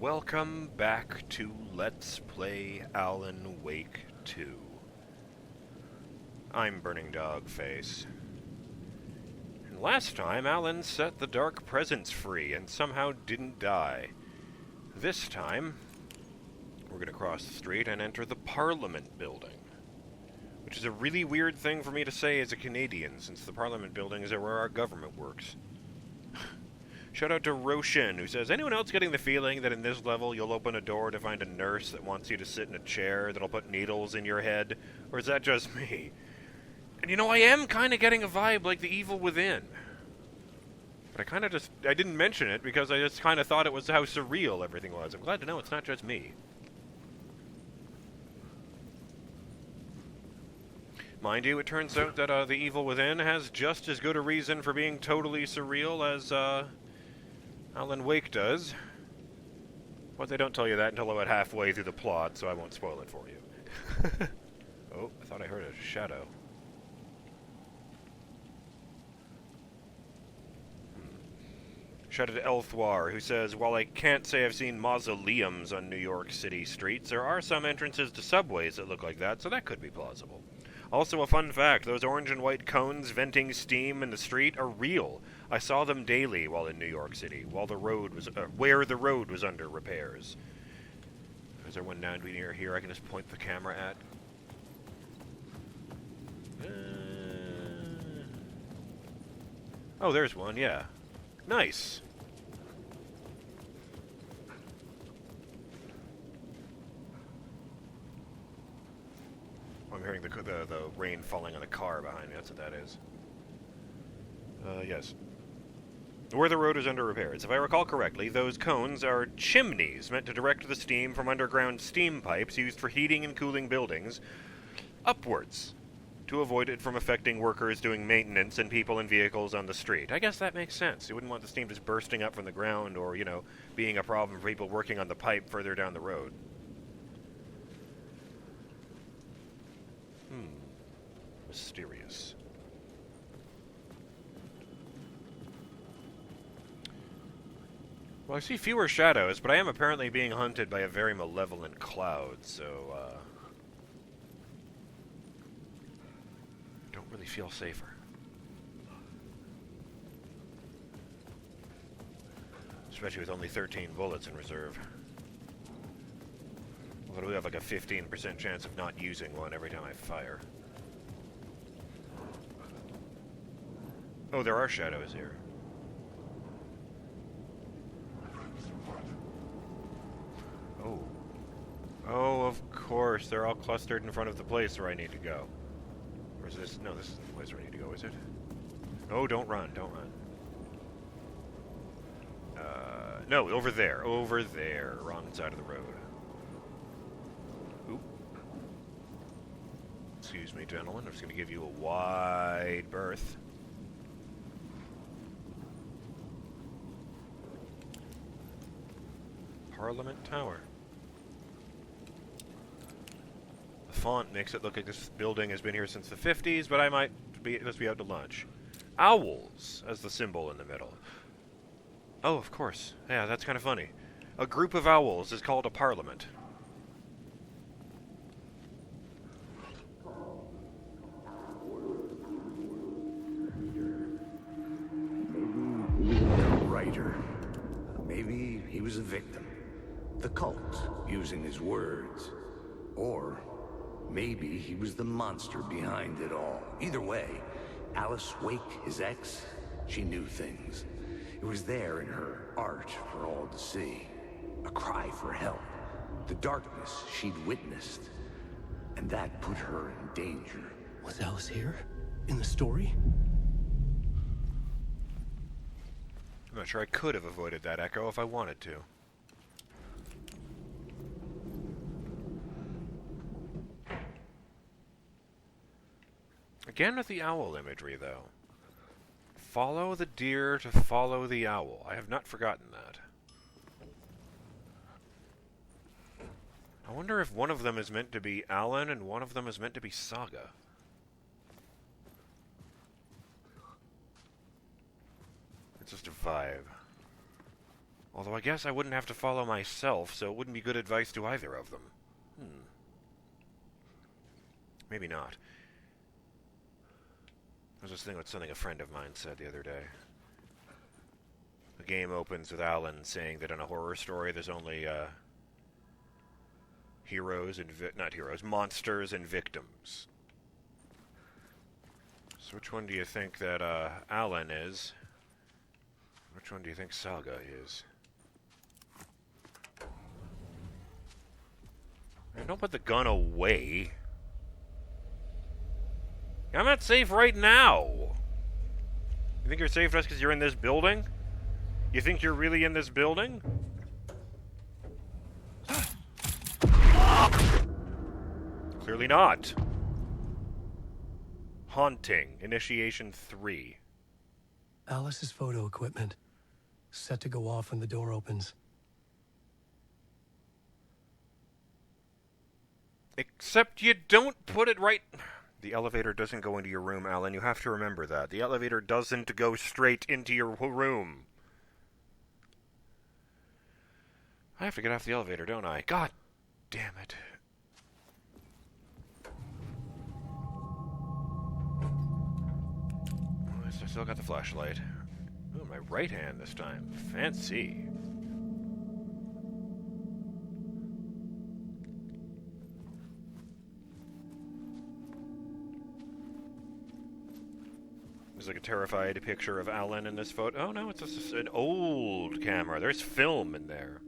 welcome back to Let's Play Alan Wake 2. I'm BurningDogFace. And last time, Alan set the Dark Presence free and somehow didn't die. This time, we're going to cross the street and enter the Parliament Building. Which is a really weird thing for me to say as a Canadian, since the Parliament Buildings are where our government works. Shout out to Roshan, who says, anyone else getting the feeling that in this level you'll open a door to find a nurse that wants you to sit in a chair that'll put needles in your head? Or is that just me? And you know, I am kind of getting a vibe like the Evil Within. But I didn't mention it because I just kind of thought it was how surreal everything was. I'm glad to know it's not just me. Mind you, it turns out that the Evil Within has just as good a reason for being totally surreal as Alan Wake does. But they don't tell you that until about halfway through the plot, so I won't spoil it for you. Oh, I thought I heard a shadow. Shout out to Elthwar, who says, while I can't say I've seen mausoleums on New York City streets, there are some entrances to subways that look like that, so that could be plausible. Also, a fun fact, those orange and white cones venting steam in the street are real. I saw them daily while in New York City, while the road was, where the road was under repairs. Is there one down near here I can just point the camera at? Oh, there's one, yeah. Nice. I'm hearing the rain falling on a car behind me. That's what that is. Yes. Where the road is under repairs. If I recall correctly, those cones are chimneys meant to direct the steam from underground steam pipes used for heating and cooling buildings upwards to avoid it from affecting workers doing maintenance and people and vehicles on the street. I guess that makes sense. You wouldn't want the steam just bursting up from the ground or, you know, being a problem for people working on the pipe further down the road. Mysterious. Well, I see fewer shadows, but I am apparently being hunted by a very malevolent cloud, so, don't really feel safer. Especially with only 13 bullets in reserve. Although we have like a 15% chance of not using one every time I fire. Oh, there are shadows here. Oh. Oh, of course. They're all clustered in front of the place where I need to go. Or is this... No, this isn't the place where I need to go, is it? Oh, don't run. Don't run. No, over there. Over there. Wrong side of the road. Oop. Excuse me, gentlemen. I'm just going to give you a wide berth. Parliament Tower. The font makes it look like this building has been here since the 50s, but I might just be out to lunch. Owls as the symbol in the middle. Oh, of course. Yeah, that's kind of funny. A group of owls is called a parliament. Maybe he was a writer. Maybe he was a victim. The cult, using his words. Or maybe he was the monster behind it all. Either way, Alice Wake, his ex, she knew things. It was there in her art for all to see. A cry for help. The darkness she'd witnessed. And that put her in danger. Was Alice here? In the story? I'm not sure I could have avoided that echo if I wanted to. Again with the owl imagery, though. Follow the deer to follow the owl. I have not forgotten that. I wonder if one of them is meant to be Alan and one of them is meant to be Saga. It's just a vibe. Although I guess I wouldn't have to follow myself, so it wouldn't be good advice to either of them. Maybe not. I was just thinking about something a friend of mine said the other day. The game opens with Alan saying that in a horror story there's only, heroes and not heroes, monsters and victims. So which one do you think that, Alan is? Which one do you think Saga is? Man, don't put the gun away. I'm not safe right now. You think you're safe just because you're in this building? You think you're really in this building? Clearly not. Haunting. Initiation 3. Alice's photo equipment. Set to go off when the door opens. Except you don't put it right... The elevator doesn't go into your room, Alan. You have to remember that. The elevator doesn't go straight into your room. I have to get off the elevator, don't I? God damn it. I still got the flashlight. Ooh, my right hand this time. Fancy. There's like a terrified picture of Alan in this photo. Oh no, it's just an old camera. There's film in there.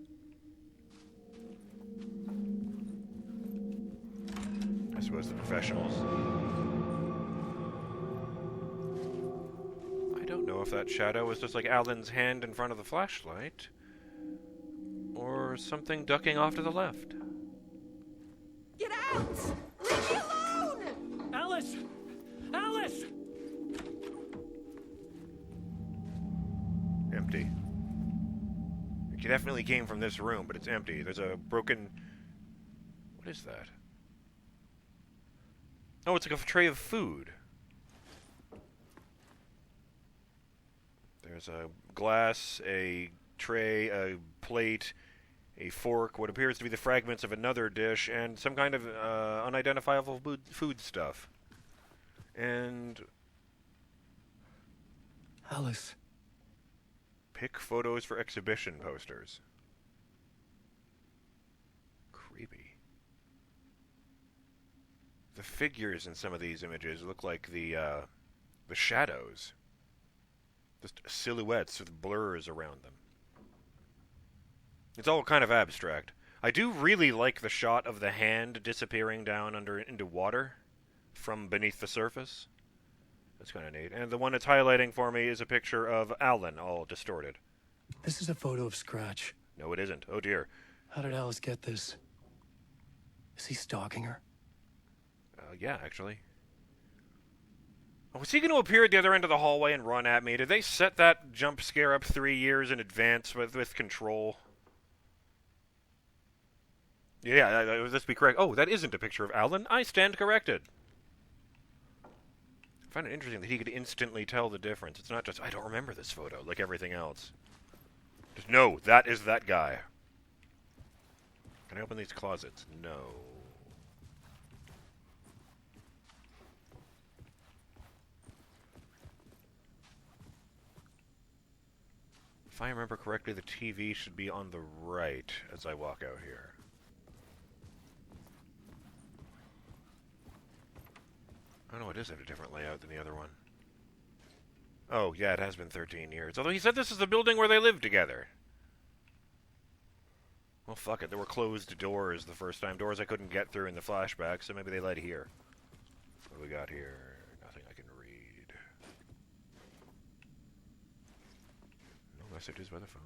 I suppose the professionals. I don't know if that shadow was just like Alan's hand in front of the flashlight, or something ducking off to the left. Get out! Leave me alone! Alice! Alice! Empty. It definitely came from this room, but it's empty. There's a broken... What is that? Oh, it's like a tray of food. There's a glass, a tray, a plate, a fork, what appears to be the fragments of another dish, and some kind of unidentifiable food stuff. And... Alice. Pick photos for exhibition posters. Creepy. The figures in some of these images look like the shadows. Just silhouettes with blurs around them. It's all kind of abstract. I do really like the shot of the hand disappearing down into water from beneath the surface. That's kind of neat. And the one it's highlighting for me is a picture of Alan, all distorted. This is a photo of Scratch. No, it isn't. Oh, dear. How did Alice get this? Is he stalking her? Yeah, actually. Oh, was he going to appear at the other end of the hallway and run at me? Did they set that jump scare up 3 years in advance with Control? Yeah, let's be correct. Oh, that isn't a picture of Alan. I stand corrected. I find it interesting that he could instantly tell the difference. It's not just, I don't remember this photo, like everything else. Just, no, that is that guy. Can I open these closets? No. If I remember correctly, the TV should be on the right as I walk out here. Oh no, it is at a different layout than the other one. Oh, yeah, it has been 13 years. Although he said this is the building where they lived together. Well, fuck it. There were closed doors the first time. Doors I couldn't get through in the flashback, so maybe they led here. What do we got here? Nothing I can read. No messages by the phone.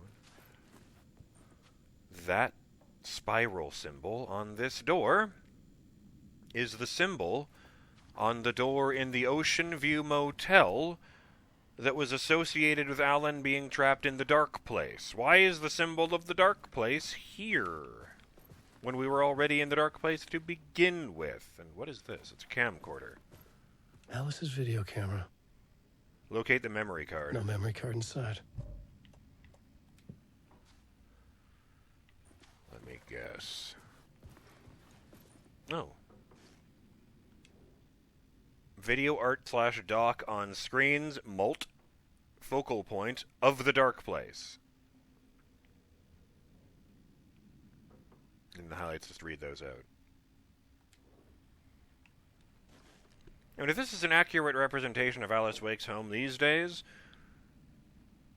That spiral symbol on this door is the symbol on the door in the Ocean View Motel that was associated with Alan being trapped in the dark place. Why is the symbol of the dark place here when we were already in the dark place to begin with? And what is this? It's a camcorder. Alice's video camera. Locate the memory card. No memory card inside. guess. Oh. Video art / doc on screens, Molt, focal point of the dark place. In the highlights, just read those out. And if this is an accurate representation of Alice Wake's home these days,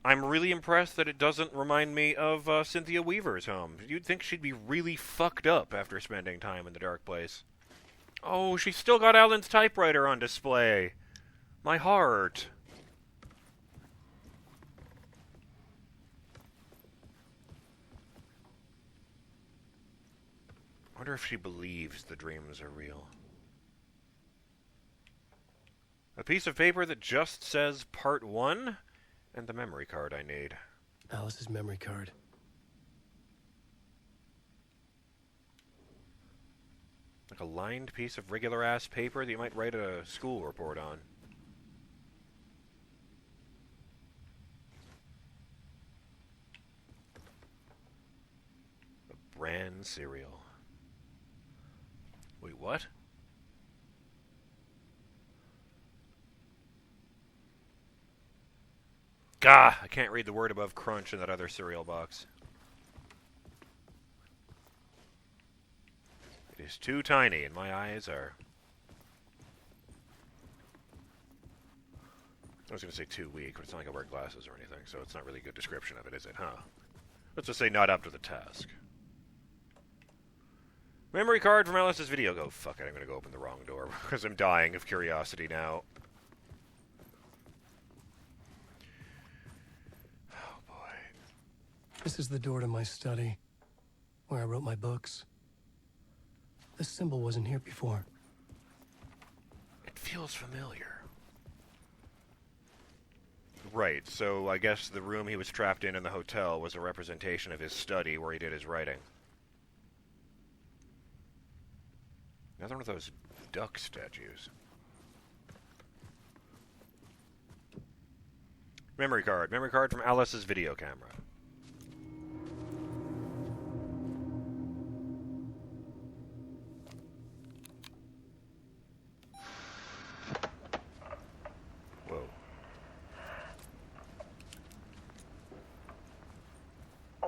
I'm really impressed that it doesn't remind me of Cynthia Weaver's home. You'd think she'd be really fucked up after spending time in the dark place. Oh, she's still got Alan's typewriter on display. My heart. I wonder if she believes the dreams are real. A piece of paper that just says Part 1, and the memory card I need. Alice's memory card. Like a lined piece of regular-ass paper that you might write a school report on. A bran cereal. Wait, what? Gah! I can't read the word above crunch in that other cereal box. It is too tiny, and my eyes are... I was going to say too weak, but it's not like I wear glasses or anything, so it's not really a good description of it, is it, huh? Let's just say not up to the task. Memory card from Alice's video. Go, fuck it, I'm going to go open the wrong door, because I'm dying of curiosity now. This is the door to my study, where I wrote my books. This symbol wasn't here before. It feels familiar. Right, so I guess the room he was trapped in the hotel was a representation of his study where he did his writing. Another one of those duck statues. Memory card from Alice's video camera.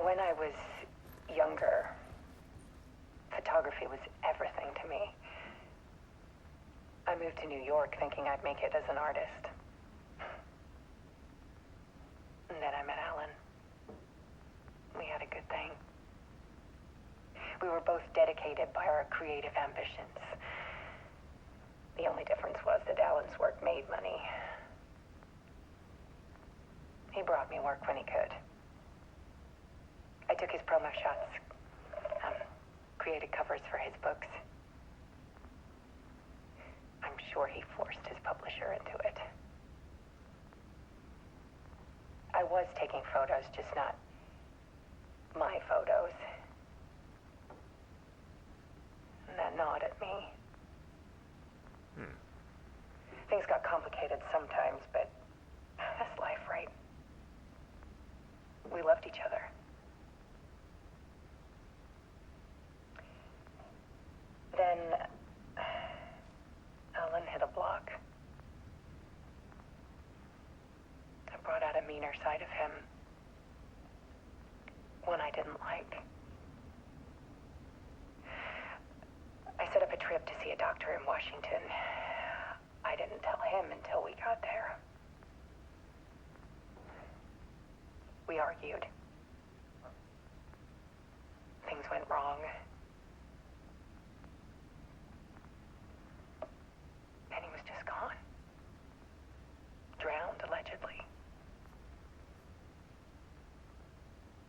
When I was younger, photography was everything to me. I moved to New York thinking I'd make it as an artist. And then I met Alan. We had a good thing. We were both dedicated by our creative ambitions. The only difference was that Alan's work made money. He brought me work when he could. I took his promo shots, created covers for his books. I'm sure he forced his publisher into it. I was taking photos, just not my photos. And that gnawed at me. Things got complicated sometimes, but that's life, right? We loved each other. Then Alan hit a block. I brought out a meaner side of him. One I didn't like. I set up a trip to see a doctor in Washington. I didn't tell him until we got there. We argued. Things went wrong. And he was just gone. Drowned, allegedly.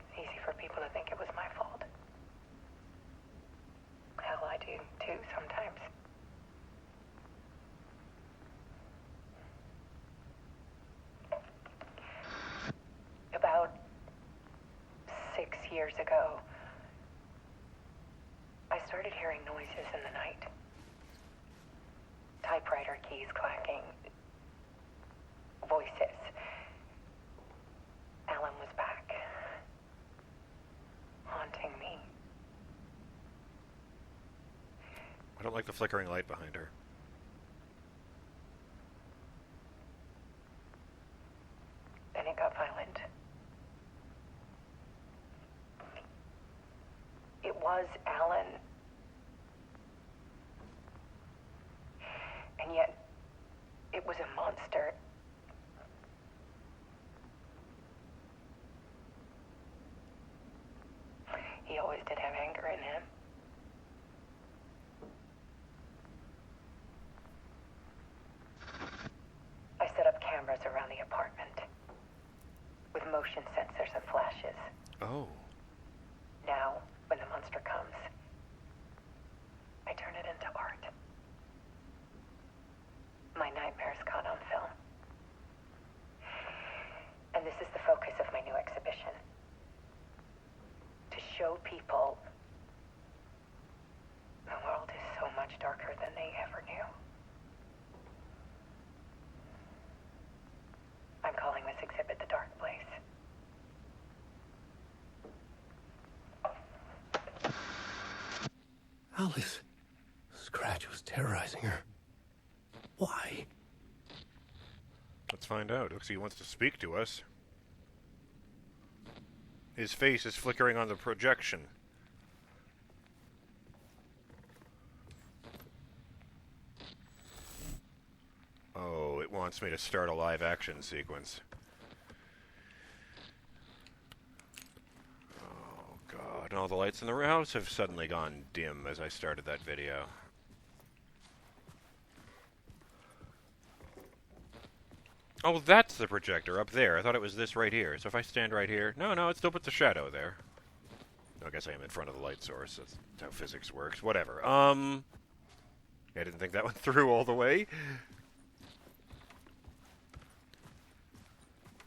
It's easy for people to think it was my fault. Hell, I do too sometimes. About 6 years ago, I started hearing noises in the night. Typewriter keys clacking. Voices. Alan was back. Haunting me. I don't like the flickering light behind her. Then it got violent. It was Alan. And yet, it was a monster. He always did have anger in him. I set up cameras around the apartment with motion sensors and flashes. Oh. Now, when the monster comes, I turn it into art. My nightmares caught on film. And this is the focus of my new exhibition. To show people the world is so much darker than they ever knew. I'm calling this exhibit The Dark Place. Alice. Scratch was terrorizing her. Why? Let's find out. Looks like he wants to speak to us. His face is flickering on the projection. Oh, it wants me to start a live action sequence. Oh, God. And all the lights in the house have suddenly gone dim as I started that video. Oh, that's the projector up there. I thought it was this right here. So if I stand right here... No, it still puts a shadow there. I guess I am in front of the light source. That's how physics works. Whatever. I didn't think that went through all the way.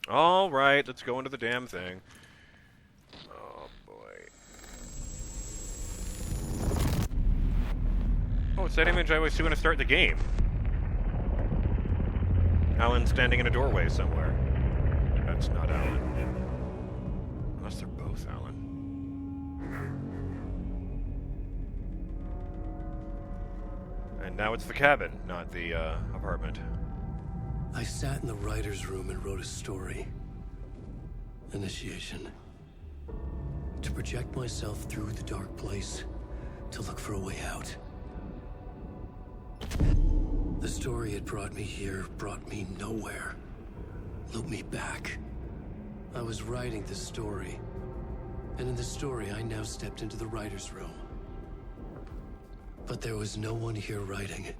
Alright, let's go into the damn thing. Oh, boy. Oh, it's that image I always see when I start the game. Alan standing in a doorway somewhere. That's not Alan. Unless they're both Alan. And now it's the cabin, not the apartment. I sat in the writer's room and wrote a story. Initiation. To project myself through the dark place, to look for a way out. The story had brought me here, brought me nowhere. Looped me back. I was writing the story. And in the story, I now stepped into the writer's room. But there was no one here writing it.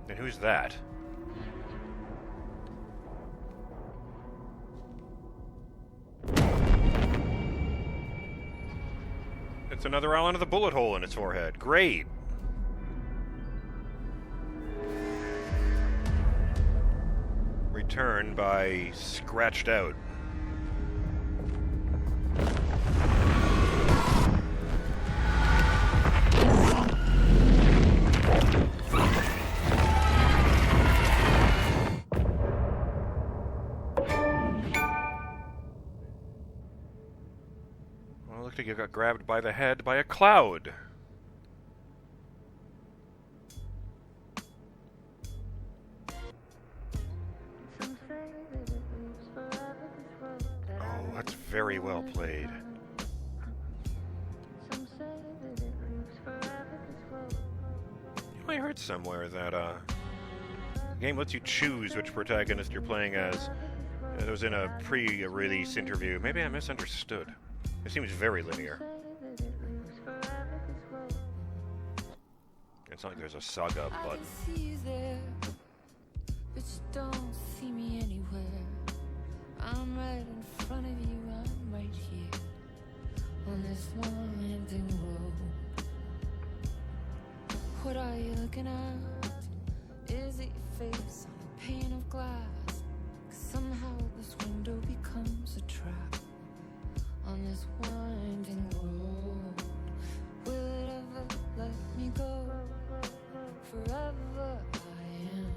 And who's that? It's another Alan with a bullet hole in its forehead. Great. Return by scratched out. Well, it looked like you got grabbed by the head by a cloud. That's very well played. I heard somewhere that the game lets you choose which protagonist you're playing as. It was in a pre-release interview. Maybe I misunderstood. It seems very linear. It's not like there's a saga, but... see you there, but you don't see me anywhere. I'm right in front of you, I'm right here, on this winding road. What are you looking at? Is it your face on a pane of glass? 'Cause somehow this window becomes a trap, on this winding road. Will it ever let me go? Forever I am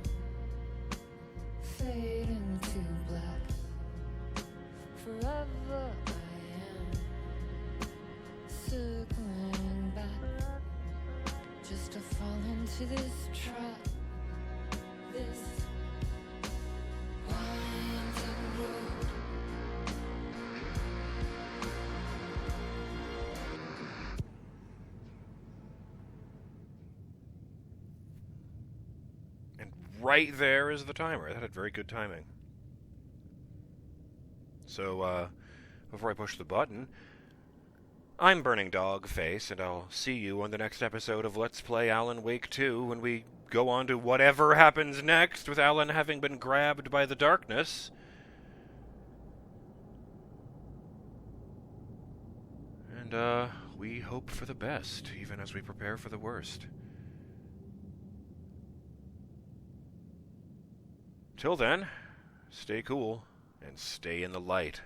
fading to black. Forever I am circling back. into this trap, this winding road. And right there is the timer. That had very good timing. So, before I push the button, I'm BurningDogFace, and I'll see you on the next episode of Let's Play Alan Wake 2 when we go on to whatever happens next with Alan having been grabbed by the darkness. And, we hope for the best, even as we prepare for the worst. Till then, stay cool and stay in the light.